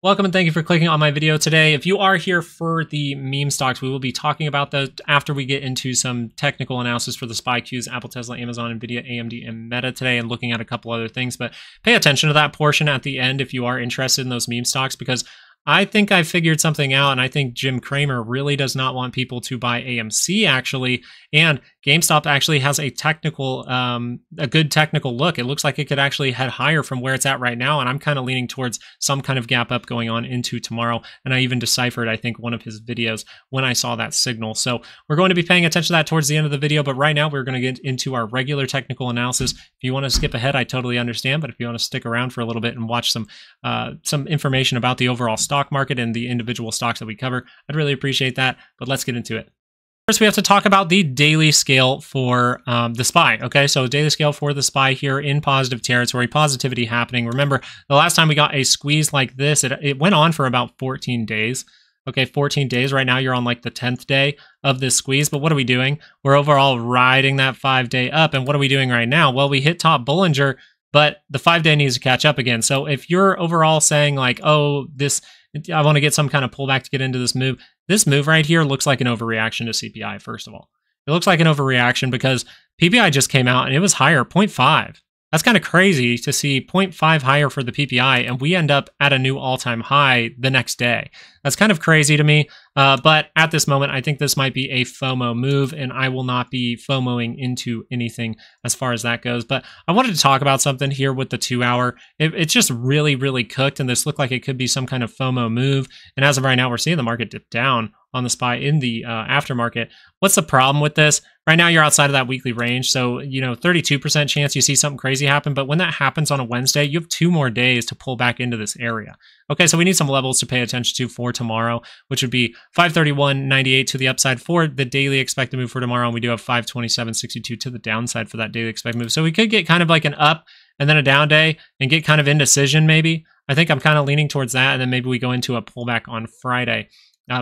Welcome and thank you for clicking on my video today. If you are here for the meme stocks, we will be talking about those after we get into some technical analysis for the SPY Qs, Apple, Tesla, Amazon, Nvidia, AMD, and Meta today, and looking at a couple other things. But pay attention to that portion at the end if you are interested in those meme stocks, because I think I figured something out, and I think Jim Cramer really does not want people to buy AMC, actually, and GameStop actually has a good technical look. It looks like it could actually head higher from where it's at right now, and I'm kind of leaning towards some kind of gap up going on into tomorrow, and I even deciphered, I think, one of his videos when I saw that signal. So we're going to be paying attention to that towards the end of the video, but right now we're going to get into our regular technical analysis. If you want to skip ahead, I totally understand, but if you want to stick around for a little bit and watch some information about the overall stock market and the individual stocks that we cover, I'd really appreciate that, but let's get into it. First, we have to talk about the daily scale for the SPY. Okay, so daily scale for the SPY here in positive territory, positivity happening. Remember, the last time we got a squeeze like this, it went on for about 14 days. Okay, 14 days. Right now, you're on like the 10th day of this squeeze, but what are we doing? We're overall riding that 5-day up, and what are we doing right now? Well, we hit top Bollinger, but the 5-day needs to catch up again. So if you're overall saying like, oh, I want to get some kind of pullback to get into this move right here looks like an overreaction to CPI, first of all. It looks like an overreaction because PPI just came out and it was higher, 0.5. That's kind of crazy to see 0.5 higher for the PPI, and we end up at a new all-time high the next day. That's kind of crazy to me, but at this moment, I think this might be a FOMO move, and I will not be FOMOing into anything as far as that goes. But I wanted to talk about something here with the 2-hour. It's just really, really cooked, and this looked like it could be some kind of FOMO move. And as of right now, we're seeing the market dip down on the SPY in the aftermarket. What's the problem with this? Right now, you're outside of that weekly range, so 32% chance you see something crazy happen. But when that happens on a Wednesday, you have 2 more days to pull back into this area. Okay, so we need some levels to pay attention to for tomorrow, which would be 531.98 to the upside for the daily expected move for tomorrow, and we do have 527.62 to the downside for that daily expected move. So we could get kind of like an up and then a down day and get kind of indecision maybe. I think I'm kind of leaning towards that, and then maybe we go into a pullback on Friday.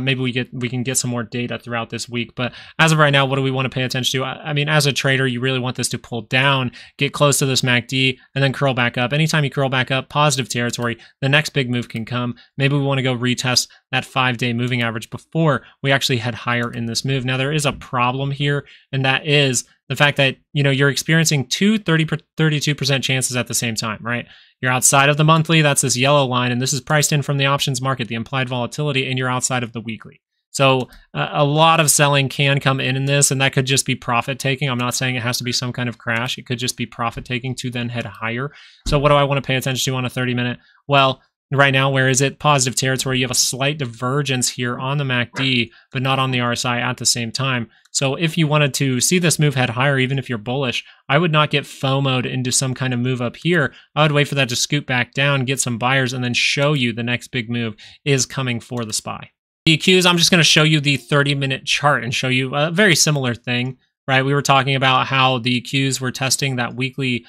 Maybe we can get some more data throughout this week. But as of right now, what do we want to pay attention to? I mean, as a trader, you really want this to pull down, get close to this MACD, and then curl back up. Anytime you curl back up, positive territory, the next big move can come. Maybe we want to go retest that 5-day moving average before we actually head higher in this move. Now, there is a problem here, and that is the fact that you're experiencing 32% chances at the same time, right? You're outside of the monthly, that's this yellow line, and this is priced in from the options market, the implied volatility, and you're outside of the weekly. So a lot of selling can come in this, and that could just be profit taking. I'm not saying it has to be some kind of crash. It could just be profit taking to then head higher. So what do I want to pay attention to on a 30-minute? Well, right now, where is it? Positive territory. You have a slight divergence here on the MACD, but not on the RSI at the same time. So if you wanted to see this move head higher, even if you're bullish, I would not get FOMO'd into some kind of move up here. I would wait for that to scoot back down, get some buyers, and then show you the next big move is coming for the SPY. The Qs, I'm just going to show you the 30-minute chart and show you a very similar thing, right? We were talking about how the Qs were testing that weekly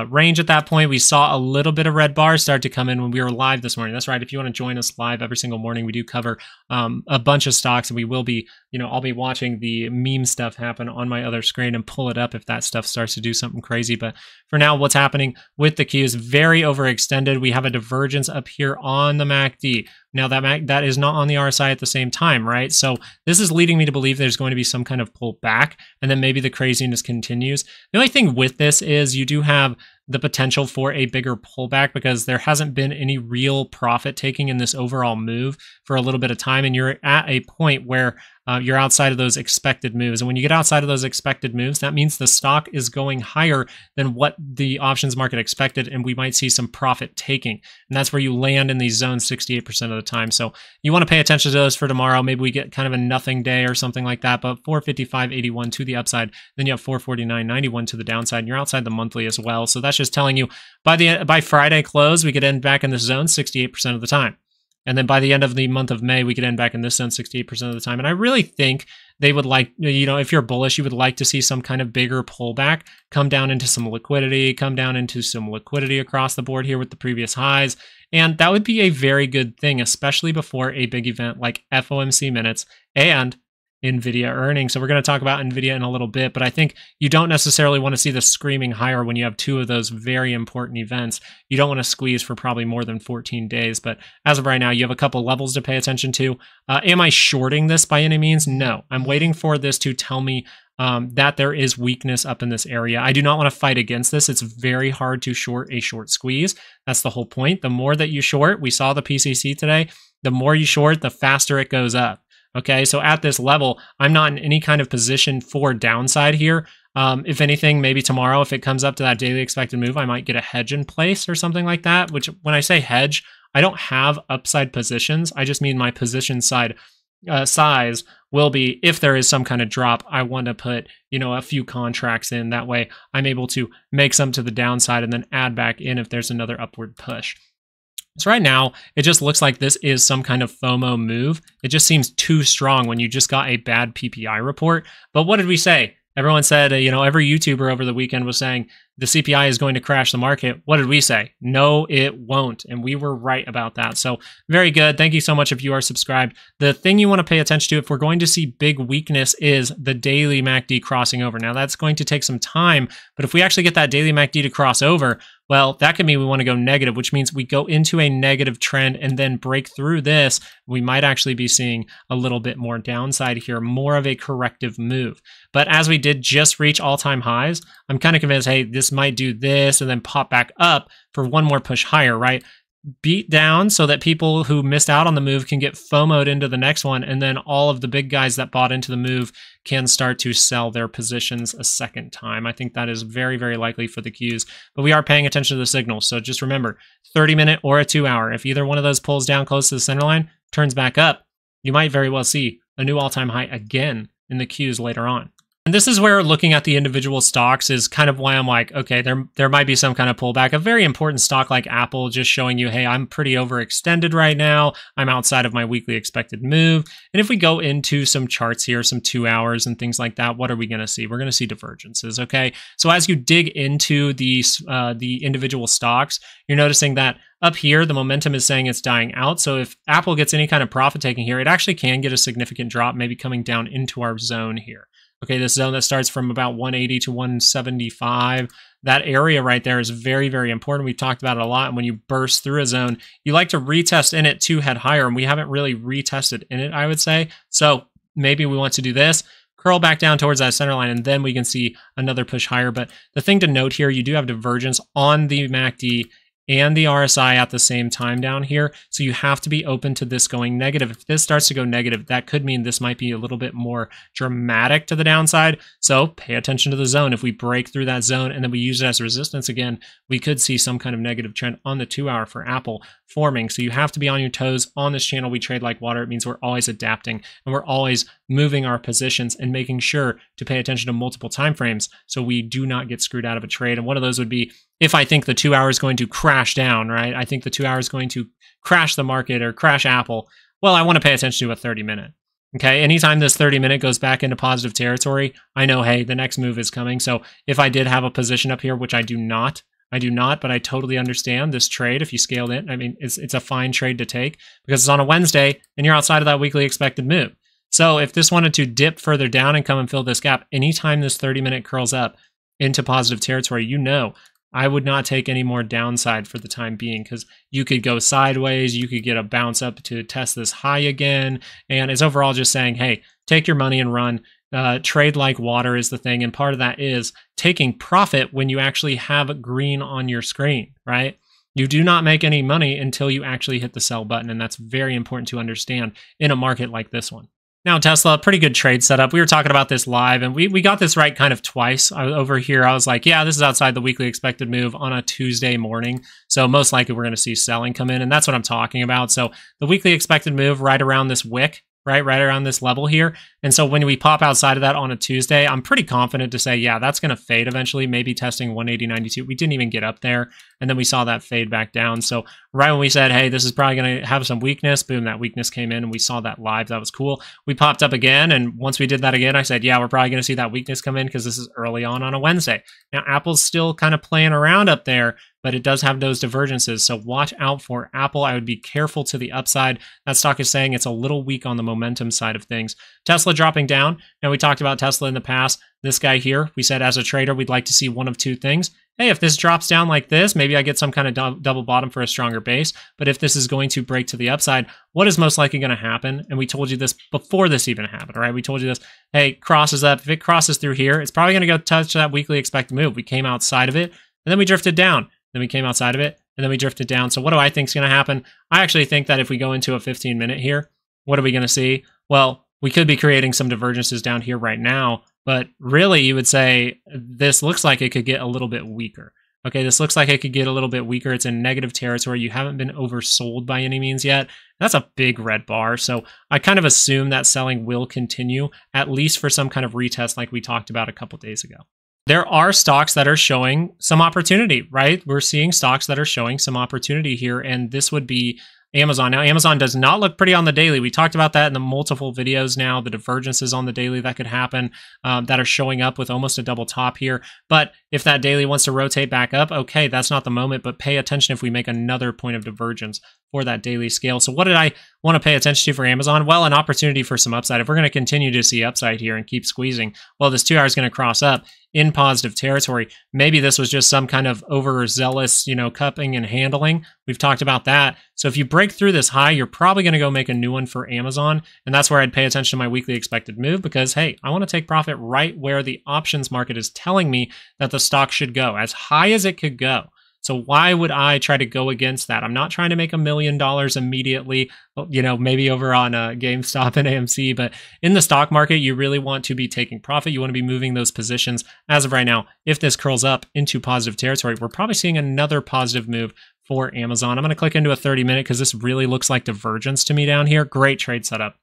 range at that point. We saw a little bit of red bars start to come in when we were live this morning. That's right. If you want to join us live every single morning, we do cover a bunch of stocks, and we will be, I'll be watching the meme stuff happen on my other screen and pull it up if that stuff starts to do something crazy. But for now, what's happening with the Qs, very overextended. We have a divergence up here on the MACD. Now that is not on the RSI at the same time, right? So this is leading me to believe there's going to be some kind of pullback, and then maybe the craziness continues. The only thing with this is you do have the potential for a bigger pullback because there hasn't been any real profit taking in this overall move for a little bit of time, and you're at a point where you're outside of those expected moves. And when you get outside of those expected moves, that means the stock is going higher than what the options market expected, and we might see some profit taking. And that's where you land in these zones 68% of the time. So you want to pay attention to those for tomorrow. Maybe we get kind of a nothing day or something like that, but 455.81 to the upside. Then you have 449.91 to the downside, and you're outside the monthly as well. So that's just telling you by Friday close, we could end back in this zone 68% of the time. And then by the end of the month of May, we could end back in this zone 68% of the time. And I really think they would like, if you're bullish, you would like to see some kind of bigger pullback, come down into some liquidity across the board here with the previous highs. And that would be a very good thing, especially before a big event like FOMC minutes and NVIDIA earnings. So we're going to talk about NVIDIA in a little bit, but I think you don't necessarily want to see the screaming higher when you have two of those very important events. You don't want to squeeze for probably more than 14 days, but as of right now, you have a couple levels to pay attention to. Am I shorting this by any means? No. I'm waiting for this to tell me that there is weakness up in this area. I do not want to fight against this. It's very hard to short a short squeeze. That's the whole point. The more that you short, we saw the PCC today, the more you short, the faster it goes up. Okay, so at this level, I'm not in any kind of position for downside here. If anything, maybe tomorrow, if it comes up to that daily expected move, I might get a hedge in place or something like that, which when I say hedge, I don't have upside positions. I just mean my position side size will be, if there is some kind of drop, I want to put, a few contracts in. That way I'm able to make some to the downside and then add back in if there's another upward push. So right now, it just looks like this is some kind of FOMO move. It just seems too strong when you just got a bad PPI report. But what did we say? Everyone said, every YouTuber over the weekend was saying the CPI is going to crash the market. What did we say? No, it won't. And we were right about that. So very good. Thank you so much if you are subscribed. The thing you want to pay attention to if we're going to see big weakness is the daily MACD crossing over. Now that's going to take some time, but if we actually get that daily MACD to cross over, well, that could mean we want to go negative, which means we go into a negative trend and then break through this. We might actually be seeing a little bit more downside here, more of a corrective move. But as we did just reach all-time highs, I'm kind of convinced, hey, this might do this and then pop back up for one more push higher, right? Beat down so that people who missed out on the move can get FOMO'd into the next one, and then all of the big guys that bought into the move can start to sell their positions a second time. I think that is very, very likely for the Qs, but we are paying attention to the signals. So just remember, 30-minute or a 2-hour. If either one of those pulls down close to the center line, turns back up, you might very well see a new all-time high again in the Qs later on. And this is where looking at the individual stocks is kind of why I'm like, okay, there might be some kind of pullback. A very important stock like Apple just showing you, hey, I'm pretty overextended right now. I'm outside of my weekly expected move. And if we go into some charts here, some 2 hours and things like that, what are we going to see? We're going to see divergences, okay? So as you dig into the individual stocks, you're noticing that up here, the momentum is saying it's dying out. So if Apple gets any kind of profit taking here, it actually can get a significant drop, maybe coming down into our zone here. Okay, this zone that starts from about 180 to 175, that area right there is very, very important. We've talked about it a lot. And when you burst through a zone, you like to retest in it to head higher. And we haven't really retested in it, I would say. So maybe we want to do this, curl back down towards that center line, and then we can see another push higher. But the thing to note here, you do have divergence on the MACD and the RSI at the same time down here. So you have to be open to this going negative. If this starts to go negative, that could mean this might be a little bit more dramatic to the downside. So pay attention to the zone. If we break through that zone and then we use it as resistance again, we could see some kind of negative trend on the 2-hour for Apple forming. So you have to be on your toes. On this channel, we trade like water. It means we're always adapting and we're always moving our positions and making sure to pay attention to multiple time frames so we do not get screwed out of a trade. And one of those would be if I think the 2-hour is going to crash down, right? I think the 2-hour is going to crash the market or crash Apple. Well, I want to pay attention to a 30-minute. Okay, anytime this 30-minute goes back into positive territory, I know, hey, the next move is coming. So if I did have a position up here, which I do not, but I totally understand this trade. If you scaled it, I mean, it's a fine trade to take because it's on a Wednesday and you're outside of that weekly expected move. So if this wanted to dip further down and come and fill this gap, anytime this 30-minute curls up into positive territory, I would not take any more downside for the time being because you could go sideways, you could get a bounce up to test this high again, and it's overall just saying, hey, take your money and run. Trade like water is the thing, and part of that is taking profit when you actually have green on your screen, right? You do not make any money until you actually hit the sell button, and that's very important to understand in a market like this one. Now, Tesla, pretty good trade setup. We were talking about this live, and we got this right kind of twice. Over here, I was like, yeah, this is outside the weekly expected move on a Tuesday morning. So most likely we're going to see selling come in, and that's what I'm talking about. So the weekly expected move right around this wick, right around this level here. And so when we pop outside of that on a Tuesday, I'm pretty confident to say, yeah, that's going to fade eventually, maybe testing 180.92. We didn't even get up there. And then we saw that fade back down. So right when we said, hey, this is probably going to have some weakness, boom, that weakness came in and we saw that live. That was cool. We popped up again. And once we did that again, I said, yeah, we're probably going to see that weakness come in because this is early on a Wednesday. Now, Apple's still kind of playing around up there, but it does have those divergences. So watch out for Apple. I would be careful to the upside. That stock is saying it's a little weak on the momentum side of things. Tesla dropping down. Now, we talked about Tesla in the past. This guy here, we said as a trader, we'd like to see one of two things. Hey, if this drops down like this, maybe I get some kind of double bottom for a stronger base. But if this is going to break to the upside, what is most likely going to happen? And we told you this before this even happened, right? We told you this, hey, crosses up. If it crosses through here, it's probably going to go touch that weekly expected move. We came outside of it, and then we drifted down. Then we came outside of it, and then we drifted down. So what do I think is going to happen? I actually think that if we go into a 15-minute here, what are we going to see? Well, we could be creating some divergences down here right now, but really you would say this looks like it could get a little bit weaker. Okay, this looks like it could get a little bit weaker. It's in negative territory. You haven't been oversold by any means yet. That's a big red bar. So I kind of assume that selling will continue, at least for some kind of retest like we talked about a couple days ago. There are stocks that are showing some opportunity, right? We're seeing stocks that are showing some opportunity here, and this would be Amazon. Now, Amazon does not look pretty on the daily. We talked about that in the multiple videos now, the divergences on the daily that could happen that are showing up with almost a double top here. But if that daily wants to rotate back up, okay, that's not the moment, but pay attention if we make another point of divergence for that daily scale. So what did I want to pay attention to for Amazon? Well, an opportunity for some upside. If we're going to continue to see upside here and keep squeezing, well, this 2 hour is going to cross up in positive territory. Maybe this was just some kind of overzealous, cupping and handling. We've talked about that. So if you break through this high, you're probably going to go make a new one for Amazon. And that's where I'd pay attention to my weekly expected move because, hey, I want to take profit right where the options market is telling me that the stock should go, as high as it could go. So why would I try to go against that? I'm not trying to make $1 million immediately, maybe over on GameStop and AMC, but in the stock market, you really want to be taking profit. You want to be moving those positions. As of right now, if this curls up into positive territory, we're probably seeing another positive move for Amazon. I'm going to click into a 30-minute because this really looks like divergence to me down here. Great trade setup.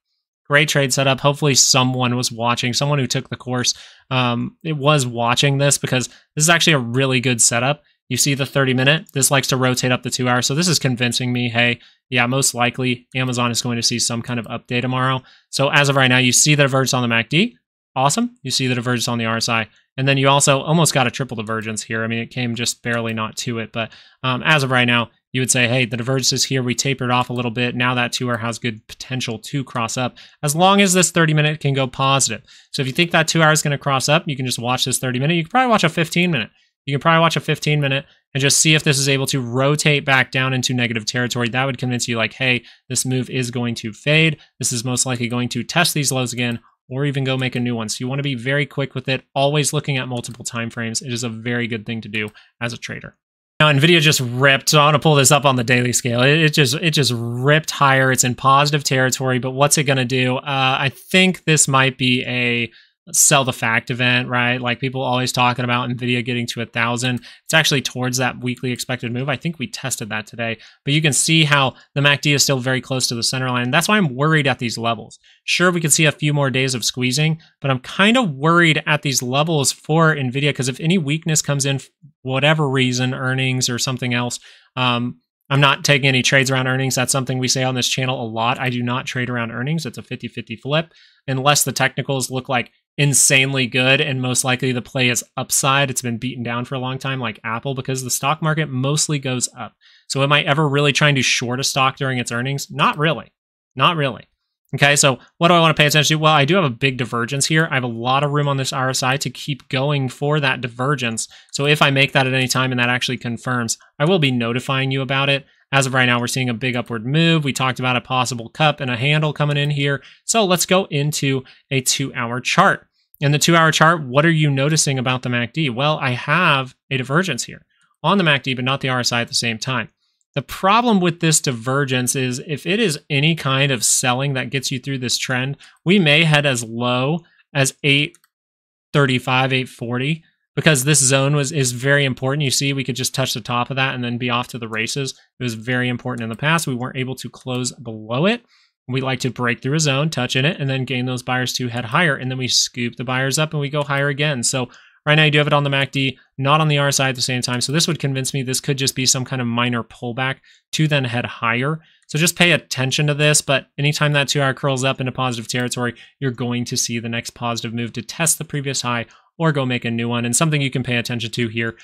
Great trade setup. Hopefully someone was watching, someone who took the course it was watching this because this is actually a really good setup. You see the 30-minute, this likes to rotate up the 2 hour. So this is convincing me, hey, yeah, most likely Amazon is going to see some kind of update tomorrow. So as of right now, you see the divergence on the MACD. Awesome. You see the divergence on the RSI. And then you also almost got a triple divergence here. I mean, it came just barely not to it. But as of right now, you would say, hey, the divergence is here. We tapered off a little bit. Now that 2 hour has good potential to cross up as long as this 30-minute can go positive. So if you think that 2 hour is going to cross up, you can just watch this 30-minute. You can probably watch a 15-minute. You can probably watch a 15-minute and just see if this is able to rotate back down into negative territory. That would convince you like, hey, this move is going to fade. This is most likely going to test these lows again or even go make a new one. So you want to be very quick with it, always looking at multiple time frames. It is a very good thing to do as a trader. Now, NVIDIA just ripped, so I want to pull this up on the daily scale. It just ripped higher. It's in positive territory, but what's it going to do? I think this might be a sell the fact event, right? Like people always talking about NVIDIA getting to 1,000. It's actually towards that weekly expected move. I think we tested that today, but you can see how the MACD is still very close to the center line. That's why I'm worried at these levels. Sure, we could see a few more days of squeezing, but I'm kind of worried at these levels for NVIDIA because if any weakness comes in, whatever reason, earnings or something else, I'm not taking any trades around earnings. That's something we say on this channel a lot. I do not trade around earnings. It's a 50-50 flip unless the technicals look like insanely good and most likely the play is upside. It's been beaten down for a long time like Apple because the stock market mostly goes up. So am I ever really trying to short a stock during its earnings? Not really. Not really. Okay, so what do I want to pay attention to? Well, I do have a big divergence here. I have a lot of room on this RSI to keep going for that divergence. So if I make that at any time and that actually confirms, I will be notifying you about it. As of right now, we're seeing a big upward move. We talked about a possible cup and a handle coming in here. So let's go into a 2 hour chart. In the 2 hour chart, what are you noticing about the MACD? Well, I have a divergence here on the MACD, but not the RSI at the same time. The problem with this divergence is if it is any kind of selling that gets you through this trend, we may head as low as 835, 840, because this zone is very important. You see, we could just touch the top of that and then be off to the races. It was very important in the past. We weren't able to close below it. We like to break through a zone, touch in it, and then gain those buyers to head higher. And then we scoop the buyers up and we go higher again. So right now you do have it on the MACD, not on the RSI at the same time. So this would convince me this could just be some kind of minor pullback to then head higher. So just pay attention to this. But anytime that 2 hour curls up into positive territory, you're going to see the next positive move to test the previous high or go make a new one. And something you can pay attention to here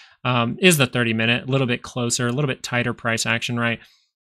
is the 30-minute, a little bit closer, a little bit tighter price action, right?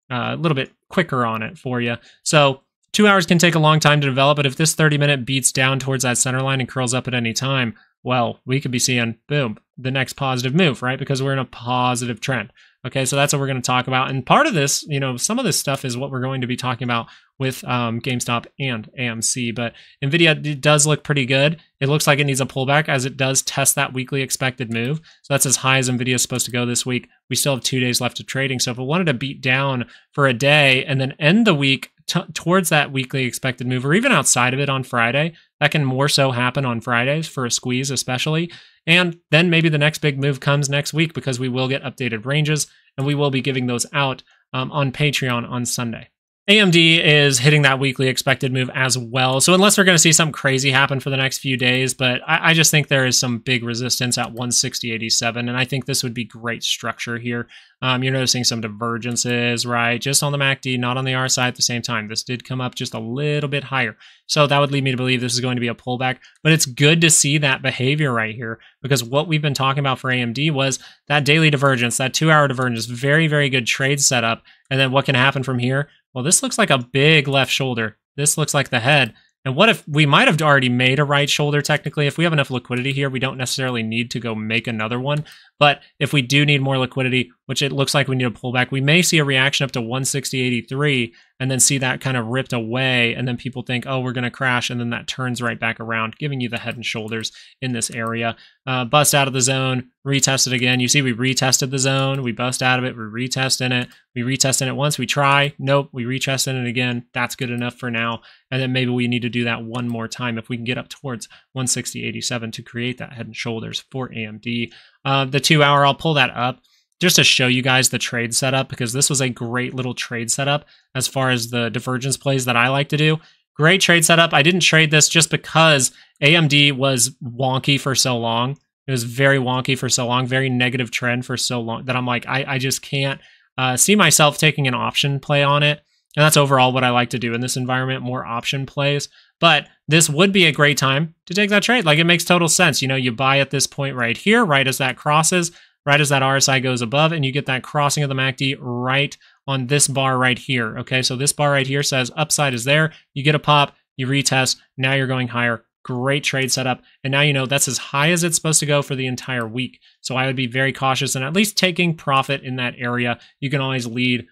A little bit quicker on it for you. So 2 hours can take a long time to develop, but if this 30-minute beats down towards that center line and curls up at any time, well, we could be seeing, boom, the next positive move, right? Because we're in a positive trend. Okay, so that's what we're going to talk about. And part of this, some of this stuff is what we're going to be talking about with GameStop and AMC. But NVIDIA, it does look pretty good. It looks like it needs a pullback as it does test that weekly expected move. So that's as high as NVIDIA is supposed to go this week. We still have 2 days left of trading. So if it wanted to beat down for a day and then end the week towards that weekly expected move, or even outside of it on Friday, that can more so happen on Fridays for a squeeze especially. And then maybe the next big move comes next week because we will get updated ranges and we will be giving those out on Patreon on Sunday. AMD is hitting that weekly expected move as well. So unless we're going to see something crazy happen for the next few days, but I just think there is some big resistance at 160.87, and I think this would be great structure here. You're noticing some divergences, right? Just on the MACD, not on the RSI at the same time. This did come up just a little bit higher. So that would lead me to believe this is going to be a pullback, but it's good to see that behavior right here because what we've been talking about for AMD was that daily divergence, that 2-hour divergence, very, very good trade setup. And then what can happen from here? Well, this looks like a big left shoulder. This looks like the head. And what if we might have already made a right shoulder technically? If we have enough liquidity here, we don't necessarily need to go make another one. But if we do need more liquidity, which it looks like we need a pullback, we may see a reaction up to 160.83 and then see that kind of ripped away. And then people think, oh, we're going to crash. And then that turns right back around, giving you the head and shoulders in this area. Bust out of the zone, retest it again. You see we retested the zone. We bust out of it. We retest in it. We retest in it once. We try. Nope. We retest in it again. That's good enough for now. And then maybe we need to do that one more time if we can get up towards 160.87 to create that head and shoulders for AMD. The 2-hour, I'll pull that up just to show you guys the trade setup because this was a great little trade setup as far as the divergence plays that I like to do. Great trade setup. I didn't trade this just because AMD was wonky for so long. It was very wonky for so long, very negative trend for so long that I'm like, I just can't see myself taking an option play on it. And that's overall what I like to do in this environment, more option plays. But this would be a great time to take that trade. Like it makes total sense. You buy at this point right here, right as that crosses, right as that RSI goes above, and you get that crossing of the MACD right on this bar right here. Okay, so this bar right here says upside is there. You get a pop, you retest, now you're going higher. Great trade setup. And now that's as high as it's supposed to go for the entire week. So I would be very cautious and at least taking profit in that area. You can always leave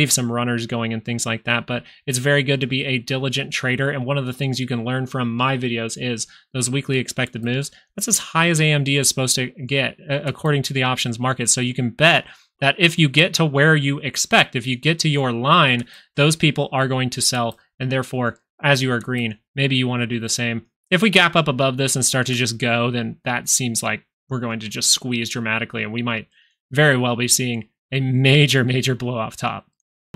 some runners going and things like that. But it's very good to be a diligent trader. And one of the things you can learn from my videos is those weekly expected moves. That's as high as AMD is supposed to get according to the options market. So you can bet that if you get to where you expect, if you get to your line, those people are going to sell. And therefore, as you are green, maybe you want to do the same. If we gap up above this and start to just go, then that seems like we're going to just squeeze dramatically. And we might very well be seeing a major, major blow off top.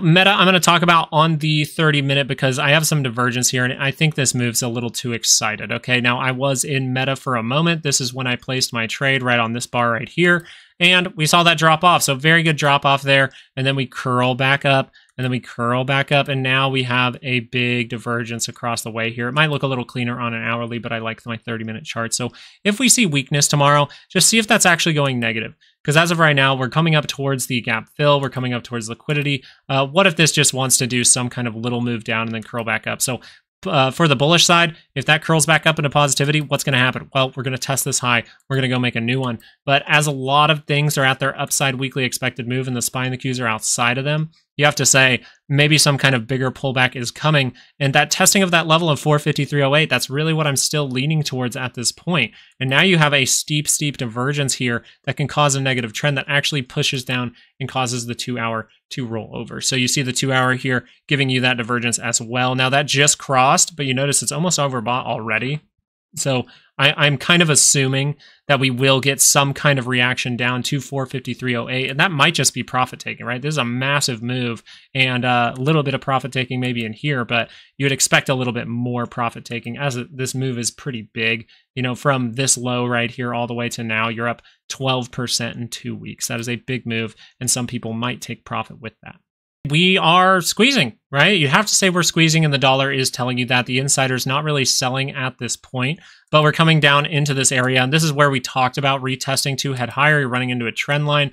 Meta, I'm going to talk about on the 30-minute because I have some divergence here, and I think this move's a little too excited. Okay, now I was in Meta for a moment. This is when I placed my trade right on this bar right here, and we saw that drop off. So very good drop off there, and then we curl back up, and then we curl back up, and now we have a big divergence across the way here. It might look a little cleaner on an hourly, but I like my 30-minute chart. So if we see weakness tomorrow, just see if that's actually going negative. Because as of right now, we're coming up towards the gap fill. We're coming up towards liquidity. What if this just wants to do some kind of little move down and then curl back up? So for the bullish side, if that curls back up into positivity, what's going to happen? Well, we're going to test this high. We're going to go make a new one. But as a lot of things are at their upside weekly expected move and the SPY and the Qs are outside of them, you have to say maybe some kind of bigger pullback is coming. And that testing of that level of 453.08, that's really what I'm still leaning towards at this point. And now you have a steep, steep divergence here that can cause a negative trend that actually pushes down and causes the 2-hour to roll over. So you see the 2-hour here giving you that divergence as well. Now that just crossed, but you notice it's almost overbought already. So I'm kind of assuming that we will get some kind of reaction down to 453.08, and that might just be profit taking, right? This is a massive move and a little bit of profit taking maybe in here, but you would expect a little bit more profit taking as this move is pretty big. From this low right here all the way to now, you're up 12% in 2 weeks. That is a big move, and some people might take profit with that. We are squeezing, right? You have to say we're squeezing, and the dollar is telling you that. The insider's not really selling at this point, but we're coming down into this area, and this is where we talked about retesting to head higher. You're running into a trend line,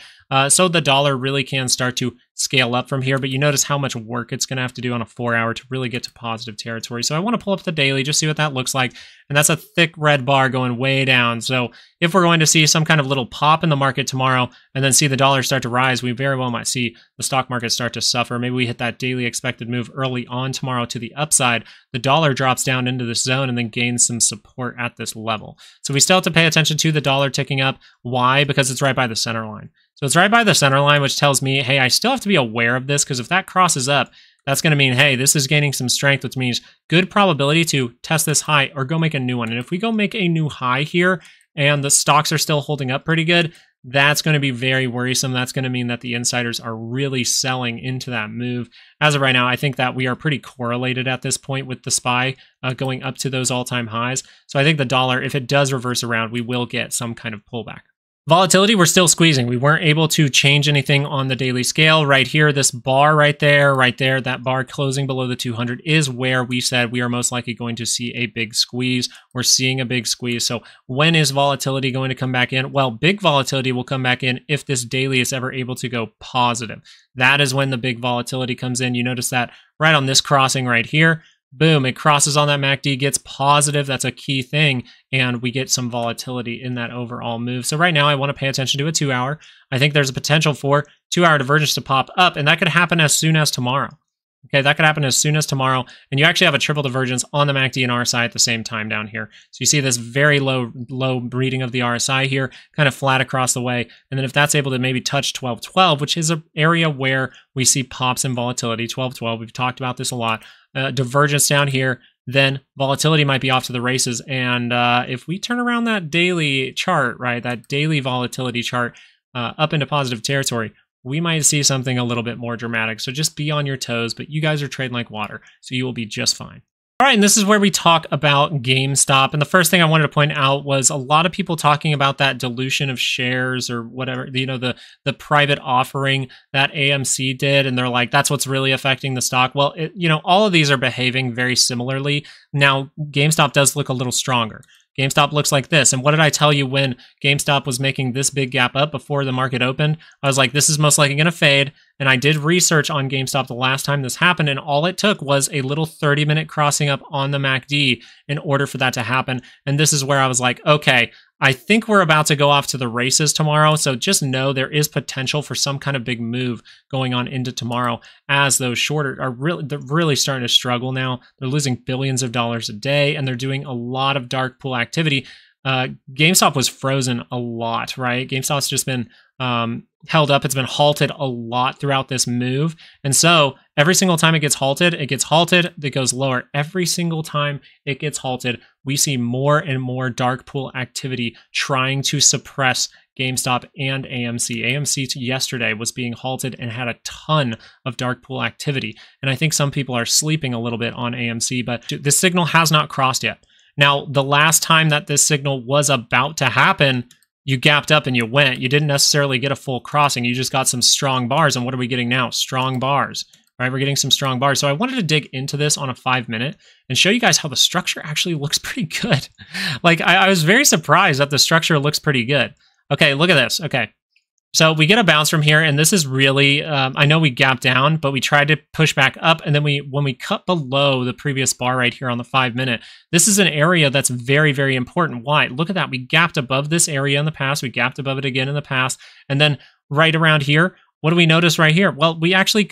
so the dollar really can start to scale up from here, but you notice how much work it's going to have to do on a 4-hour to really get to positive territory. So I want to pull up the daily, just see what that looks like, and that's a thick red bar going way down. So if we're going to see some kind of little pop in the market tomorrow and then see the dollar start to rise, we very well might see the stock market start to suffer. Maybe we hit that daily expected move early on tomorrow to the upside. The dollar drops down into this zone and then gains some support at this level. So we still have to pay attention to the dollar ticking up. Why? Because it's right by the center line. So it's right by the center line, which tells me, hey, I still have to be aware of this, because if that crosses up, that's going to mean, hey, this is gaining some strength, which means good probability to test this high or go make a new one. And if we go make a new high here and the stocks are still holding up pretty good, that's going to be very worrisome. That's going to mean that the insiders are really selling into that move. As of right now, I think that we are pretty correlated at this point with the SPY going up to those all-time highs. So I think the dollar, if it does reverse around, we will get some kind of pullback. Volatility, we're still squeezing. We weren't able to change anything on the daily scale. Right here, this bar right there, that bar closing below the 200 is where we said we are most likely going to see a big squeeze. We're seeing a big squeeze. So when is volatility going to come back in? Well, big volatility will come back in if this daily is ever able to go positive. That is when the big volatility comes in. You notice that right on this crossing right here. Boom, it crosses on that MACD, gets positive. That's a key thing, and we get some volatility in that overall move. So right now, I want to pay attention to a 2-hour. I think there's a potential for 2-hour divergence to pop up, and that could happen as soon as tomorrow. Okay, that could happen as soon as tomorrow, and you actually have a triple divergence on the MACD and RSI at the same time down here. So you see this very low reading of the RSI here, kind of flat across the way, and then if that's able to maybe touch 1212, which is an area where we see pops in volatility, 1212, we've talked about this a lot, divergence down here, then volatility might be off to the races. And if we turn around that daily chart, right, that daily volatility chart up into positive territory, we might see something a little bit more dramatic. So just be on your toes, but you guys are trading like water, so you will be just fine. All right, and this is where we talk about GameStop. And the first thing I wanted to point out was a lot of people talking about that dilution of shares or whatever, you know, the private offering that AMC did. And they're like, that's what's really affecting the stock. Well, you know, all of these are behaving very similarly. Now, GameStop does look a little stronger. GameStop looks like this. And what did I tell you when GameStop was making this big gap up before the market opened? I was like, this is most likely going to fade. And I did research on GameStop the last time this happened, and all it took was a little 30-minute crossing up on the MACD in order for that to happen. And this is where I was like, okay, I think we're about to go off to the races tomorrow. So just know there is potential for some kind of big move going on into tomorrow, as those shorter are really starting to struggle now. They're losing billions of dollars a day, and they're doing a lot of dark pool activity. GameStop was frozen a lot, right? GameStop's just been held up. It's been halted a lot throughout this move. And so every single time it gets halted, it goes lower. Every single time it gets halted, we see more and more dark pool activity trying to suppress GameStop and AMC. AMC yesterday was being halted and had a ton of dark pool activity. And I think some people are sleeping a little bit on AMC, but this signal has not crossed yet. Now, the last time that this signal was about to happen, you gapped up and you went. You didn't necessarily get a full crossing. You just got some strong bars. And what are we getting now? Strong bars, right? We're getting some strong bars. So I wanted to dig into this on a 5-minute and show you guys how the structure actually looks pretty good. Like, I was very surprised that the structure looks pretty good. Okay, look at this. Okay. So we get a bounce from here, and this is really, I know we gapped down, but we tried to push back up, and then when we cut below the previous bar right here on the 5-minute, this is an area that's very, very important. Why? Look at that. We gapped above this area in the past. We gapped above it again in the past, and then right around here, what do we notice right here? Well, we actually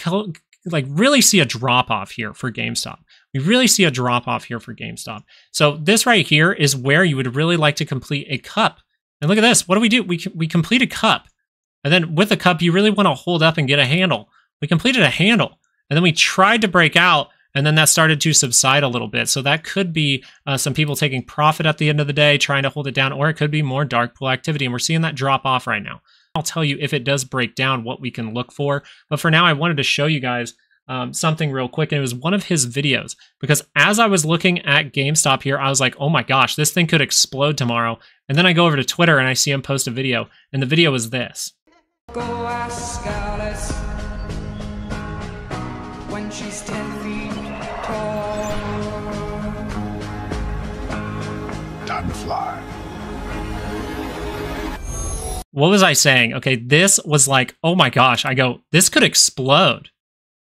really see a drop-off here for GameStop. We really see a drop-off here for GameStop. So this right here is where you would really like to complete a cup. And look at this. What do? We complete a cup. And then with a cup, you really want to hold up and get a handle. We completed a handle, and then we tried to break out, and then that started to subside a little bit. So that could be some people taking profit at the end of the day, trying to hold it down, or it could be more dark pool activity, and we're seeing that drop off right now. I'll tell you if it does break down what we can look for. But for now, I wanted to show you guys something real quick, and it was one of his videos, because as I was looking at GameStop here, I was like, oh my gosh, this thing could explode tomorrow. And then I go over to Twitter and I see him post a video, and the video was this. Go ask Alice. she's 10 feet tall. Time to fly. What was I saying? Okay, this was like, oh my gosh. I go, this could explode.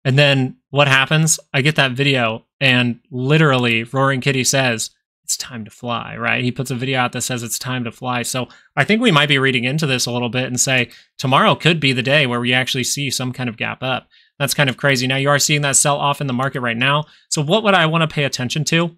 And then what happens? I get that video and literally Roaring Kitty says, it's time to fly, right? He puts a video out that says it's time to fly. So I think we might be reading into this a little bit and say tomorrow could be the day where we actually see some kind of gap up. That's kind of crazy. Now you are seeing that sell off in the market right now. So what would I want to pay attention to?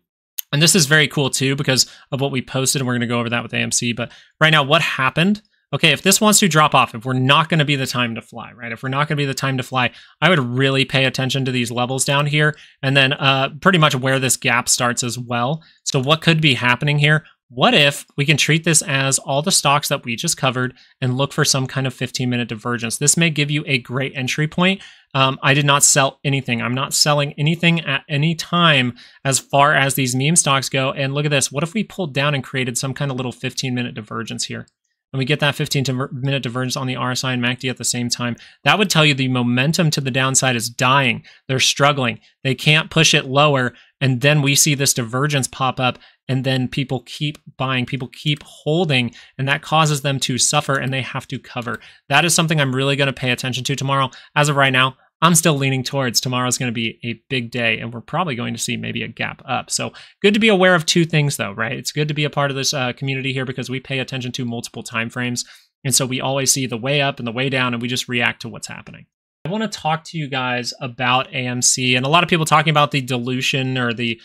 And this is very cool too because of what we posted, and we're going to go over that with AMC. But right now, what happened? Okay, if this wants to drop off, if we're not going to be the time to fly, right? If we're not going to be the time to fly, I would really pay attention to these levels down here and then pretty much where this gap starts as well. So what could be happening here? What if we can treat this as all the stocks that we just covered and look for some kind of 15-minute divergence? This may give you a great entry point. I did not sell anything. I'm not selling anything at any time as far as these meme stocks go. And look at this. What if we pulled down and created some kind of little 15-minute divergence here? And we get that 15-minute divergence on the RSI and MACD at the same time, that would tell you the momentum to the downside is dying. They're struggling. They can't push it lower. And then we see this divergence pop up, and then people keep buying, people keep holding, and that causes them to suffer, and they have to cover. That is something I'm really going to pay attention to tomorrow. As of right now, I'm still leaning towards tomorrow's going to be a big day, and we're probably going to see maybe a gap up. So good to be aware of two things, though, right? It's good to be a part of this community here because we pay attention to multiple time frames, and so we always see the way up and the way down, and we just react to what's happening. I want to talk to you guys about AMC, and a lot of people talking about the dilution or the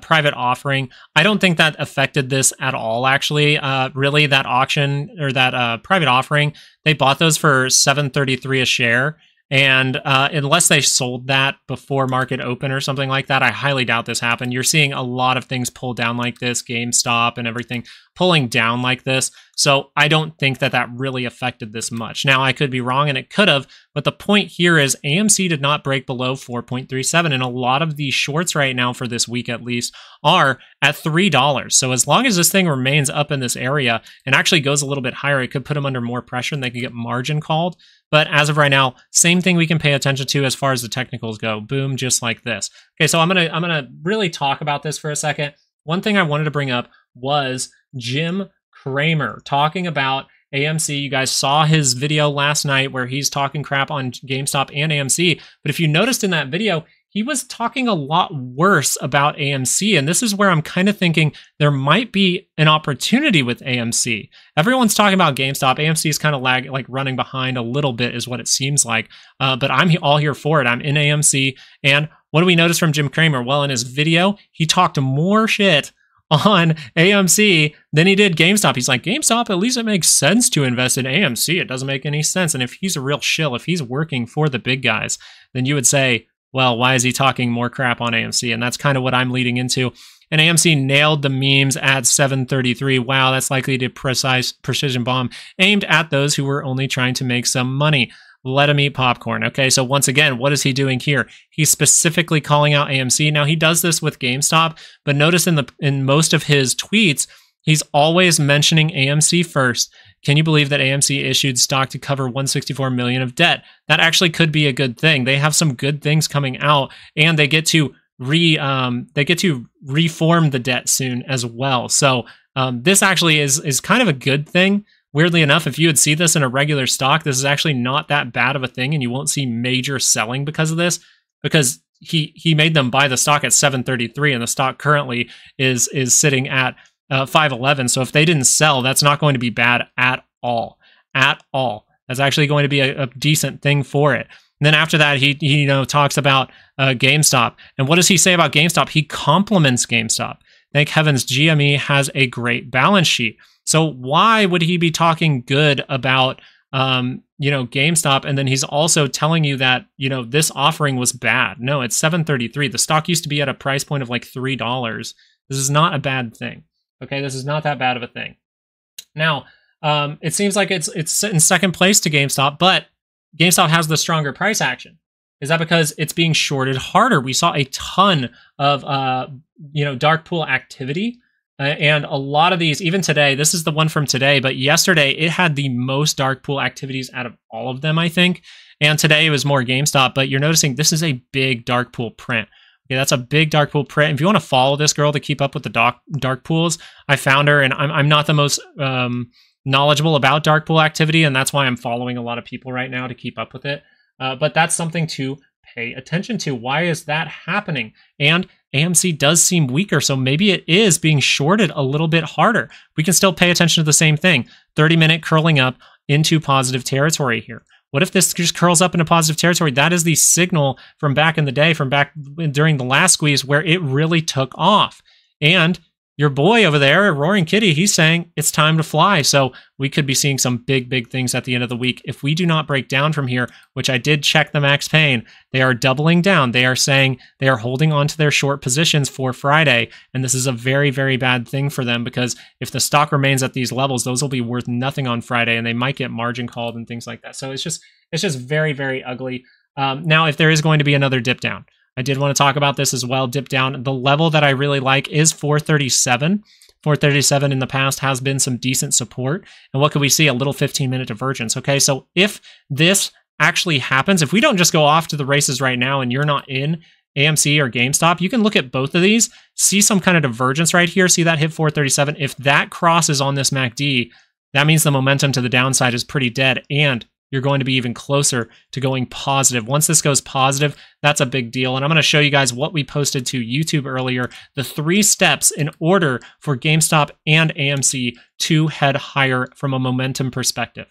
private offering. I don't think that affected this at all, actually. Really, that auction or that private offering, they bought those for $7.33 a share. And unless they sold that before market open or something like that, I highly doubt this happened. You're seeing a lot of things pull down like this, GameStop and everything pulling down like this. So I don't think that that really affected this much. Now, I could be wrong, and it could have, but the point here is AMC did not break below 4.37, and a lot of the shorts right now for this week at least are at $3. So as long as this thing remains up in this area and actually goes a little bit higher, it could put them under more pressure and they could get margin called. But as of right now, same thing we can pay attention to as far as the technicals go. Boom, just like this. Okay, so I'm gonna really talk about this for a second. One thing I wanted to bring up was Jim Cramer talking about AMC. You guys saw his video last night where he's talking crap on GameStop and AMC. But if you noticed in that video, he was talking a lot worse about AMC. And this is where I'm kind of thinking there might be an opportunity with AMC. Everyone's talking about GameStop. AMC is kind of like running behind a little bit is what it seems like. But I'm all here for it. I'm in AMC. And what do we notice from Jim Cramer? Well, in his video, he talked more shit on AMC than he did GameStop. He's like, GameStop, at least it makes sense to invest in AMC. It doesn't make any sense. And if he's a real shill, if he's working for the big guys, then you would say, well, why is he talking more crap on AMC? And that's kind of what I'm leading into. And AMC nailed the memes at 733. Wow, that's likely to precision bomb aimed at those who were only trying to make some money. Let him eat popcorn. Okay, so once again, what is he doing here? He's specifically calling out AMC. Now, he does this with GameStop, but notice in most of his tweets, he's always mentioning AMC first. Can you believe that AMC issued stock to cover $164 million of debt? That actually could be a good thing. They have some good things coming out, and they get to reform the debt soon as well. So this actually is kind of a good thing. Weirdly enough, if you would see this in a regular stock, this is actually not that bad of a thing, and you won't see major selling because of this, because he made them buy the stock at 733, and the stock currently is sitting at 511. So if they didn't sell, that's not going to be bad at all. At all. That's actually going to be a decent thing for it. And then after that, he talks about GameStop. And what does he say about GameStop? He compliments GameStop. Thank heavens GME has a great balance sheet. So why would he be talking good about GameStop, and then he's also telling you that this offering was bad? No, it's 733. The stock used to be at a price point of like $3. This is not a bad thing. Okay, this is not that bad of a thing. Now, it seems like it's in second place to GameStop, but GameStop has the stronger price action. Is that because it's being shorted harder? We saw a ton of dark pool activity. And a lot of these, even today, this is the one from today, but yesterday it had the most dark pool activities out of all of them, I think. And today it was more GameStop, but you're noticing this is a big dark pool print. Okay, that's a big dark pool print. If you want to follow this girl to keep up with the dark pools, I found her, and I'm not the most knowledgeable about dark pool activity, and that's why I'm following a lot of people right now to keep up with it. But that's something to pay attention to. Why is that happening? And AMC does seem weaker, so maybe it is being shorted a little bit harder. We can still pay attention to the same thing. 30-minute curling up into positive territory here. What if this just curls up into positive territory? That is the signal from back in the day, from back during the last squeeze, where it really took off. And your boy over there, Roaring Kitty, he's saying it's time to fly. So we could be seeing some big things at the end of the week. If we do not break down from here, which I did check the max pain, they are doubling down. They are saying they are holding on to their short positions for Friday. And this is a very bad thing for them, because if the stock remains at these levels, those will be worth nothing on Friday, and they might get margin called and things like that. So it's just very ugly. Now, if there is going to be another dip down, I did want to talk about this as well. Dip down. The level that I really like is 437. 437 in the past has been some decent support. And what could we see? A little 15-minute divergence. Okay, so if this actually happens, if we don't just go off to the races right now and you're not in AMC or GameStop, you can look at both of these, see some kind of divergence right here, see that hit 437. If that crosses on this MACD, that means the momentum to the downside is pretty dead, and you're going to be even closer to going positive. Once this goes positive, that's a big deal. And I'm going to show you guys what we posted to YouTube earlier, the 3 steps in order for GameStop and AMC to head higher from a momentum perspective.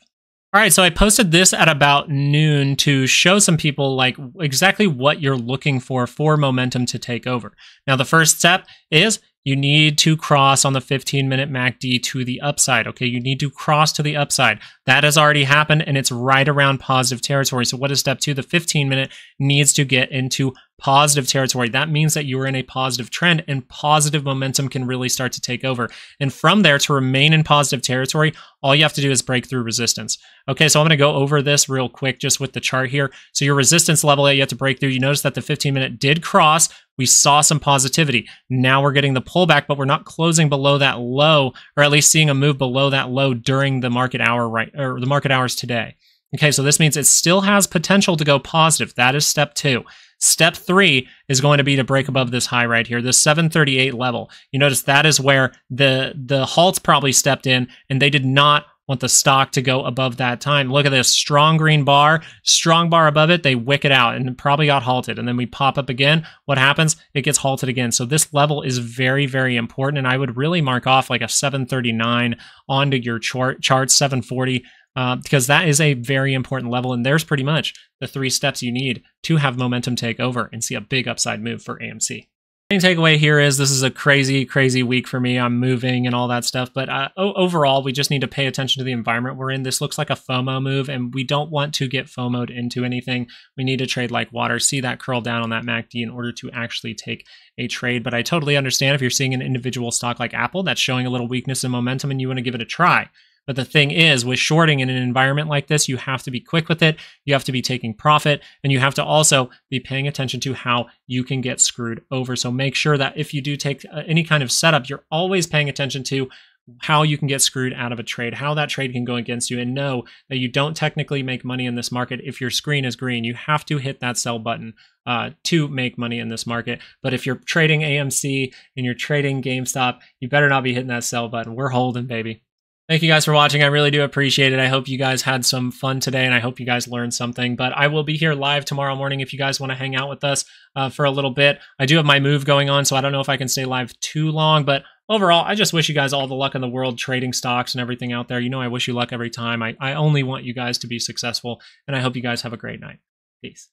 All right, so I posted this at about noon to show some people like exactly what you're looking for momentum to take over. Now, the first step is you need to cross on the 15-minute MACD to the upside, okay? You need to cross to the upside. That has already happened, and it's right around positive territory. So what is step 2? The 15-minute needs to get into positive territory. That means that you are in a positive trend, and positive momentum can really start to take over. And from there, to remain in positive territory, all you have to do is break through resistance. Okay, so I'm going to go over this real quick just with the chart here. So your resistance level that you have to break through, you notice that the 15-minute did cross. We saw some positivity. Now we're getting the pullback, but we're not closing below that low, or at least seeing a move below that low during the market hour, right, or the market hours today. Okay, so this means it still has potential to go positive. That is step 2. Step 3 is going to be to break above this high right here, this 738 level. You notice that is where the halts probably stepped in, and they did not want the stock to go above that time. Look at this strong green bar, strong bar above it. They wick it out and it probably got halted. And then we pop up again. What happens? It gets halted again. So this level is very important. And I would really mark off like a 739 onto your chart, 740. Because that is a very important level, and there's pretty much the 3 steps you need to have momentum take over and see a big upside move for AMC. The main takeaway here is this is a crazy week for me. I'm moving and all that stuff, but overall, we just need to pay attention to the environment we're in. This looks like a FOMO move, and we don't want to get FOMO'd into anything. We need to trade like water, see that curl down on that MACD in order to actually take a trade. But I totally understand if you're seeing an individual stock like Apple that's showing a little weakness in momentum and you want to give it a try. But the thing is, with shorting in an environment like this, you have to be quick with it, you have to be taking profit, and you have to also be paying attention to how you can get screwed over. So make sure that if you do take any kind of setup, you're always paying attention to how you can get screwed out of a trade, how that trade can go against you, and know that you don't technically make money in this market if your screen is green. You have to hit that sell button to make money in this market. But if you're trading AMC and you're trading GameStop, you better not be hitting that sell button. We're holding, baby. Thank you guys for watching. I really do appreciate it. I hope you guys had some fun today, and I hope you guys learned something. But I will be here live tomorrow morning if you guys want to hang out with us for a little bit. I do have my move going on, so I don't know if I can stay live too long. But overall, I just wish you guys all the luck in the world trading stocks and everything out there. You know I wish you luck every time. I only want you guys to be successful, and I hope you guys have a great night. Peace.